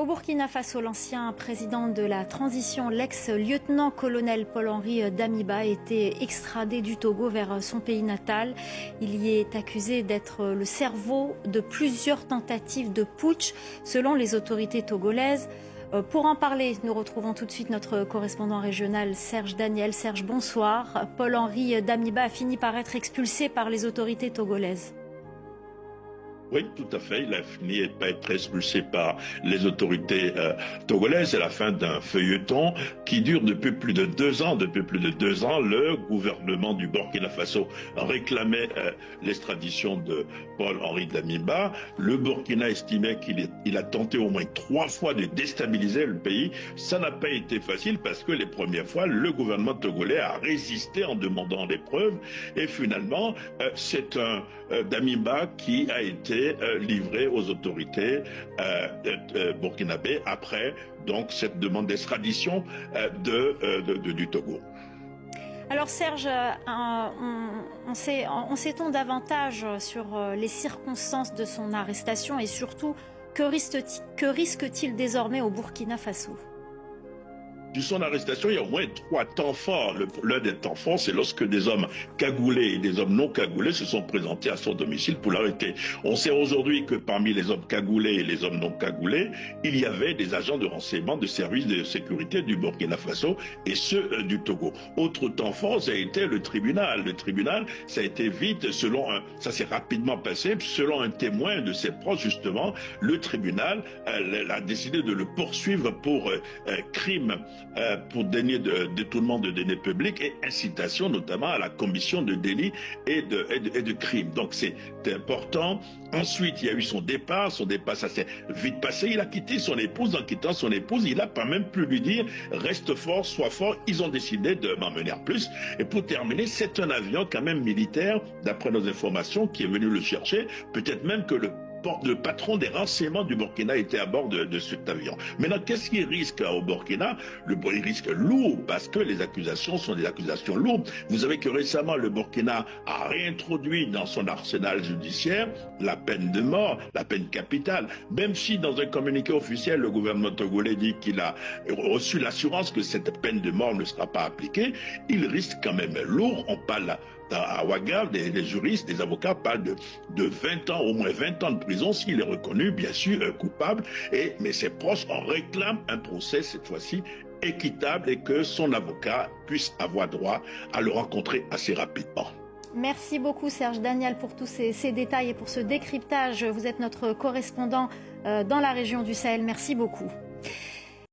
Au Burkina Faso, l'ancien président de la transition, l'ex-lieutenant-colonel Paul-Henri Damiba, a été extradé du Togo vers son pays natal. Il y est accusé d'être le cerveau de plusieurs tentatives de putsch, selon les autorités togolaises. Pour en parler, nous retrouvons tout de suite notre correspondant régional Serge Daniel. Serge, bonsoir. Paul-Henri Damiba a fini par être expulsé par les autorités togolaises. Oui, tout à fait. Il a fini par être expulsé par les autorités togolaises. C'est la fin d'un feuilleton qui dure depuis plus de 2 ans. Depuis plus de 2 ans, le gouvernement du Burkina Faso réclamait l'extradition de Paul-Henri Damiba. Le Burkina estimait qu'il a tenté au moins 3 fois de déstabiliser le pays. Ça n'a pas été facile parce que les premières fois, le gouvernement togolais a résisté en demandant des preuves. Et finalement, c'est un Damiba qui a été livré aux autorités burkinabées après donc cette demande d'extradition du Togo. Alors Serge, on sait-on davantage sur les circonstances de son arrestation et surtout que risque-t-il désormais au Burkina Faso ? De son arrestation, il y a au moins 3 temps forts. L'un des temps forts, c'est lorsque des hommes cagoulés et des hommes non cagoulés se sont présentés à son domicile pour l'arrêter. On sait aujourd'hui que parmi les hommes cagoulés et les hommes non cagoulés, il y avait des agents de renseignement de services de sécurité du Burkina Faso et ceux du Togo. Autre temps fort, ça a été le tribunal. Le tribunal, ça a été vite, ça s'est rapidement passé. Selon un témoin de ses proches, justement, le tribunal a décidé de le poursuivre pour crime. Pour détournement de deniers publics et incitation notamment à la commission de délits et de crimes. Donc c'est important. Ensuite, il y a eu son départ. Son départ, ça s'est vite passé. Il a quitté son épouse. En quittant son épouse, il n'a pas même pu lui dire « reste fort, sois fort ». Ils ont décidé de m'emmener en plus. Et pour terminer, c'est un avion quand même militaire, d'après nos informations, qui est venu le chercher. Peut-être même que le patron des renseignements du Burkina était à bord de cet avion. Maintenant, qu'est-ce qu'il risque au Burkina? Il risque lourd parce que les accusations sont des accusations lourdes. Vous savez que récemment, le Burkina a réintroduit dans son arsenal judiciaire la peine de mort, la peine capitale. Même si dans un communiqué officiel, le gouvernement togolais dit qu'il a reçu l'assurance que cette peine de mort ne sera pas appliquée, il risque quand même lourd. On parle à Ouagadougou, les juristes, les avocats parlent de 20 ans, au moins 20 ans de prison s'il est reconnu, bien sûr, coupable. Mais ses proches en réclament un procès, cette fois-ci, équitable et que son avocat puisse avoir droit à le rencontrer assez rapidement. Merci beaucoup Serge Daniel pour tous ces détails et pour ce décryptage. Vous êtes notre correspondant dans la région du Sahel. Merci beaucoup.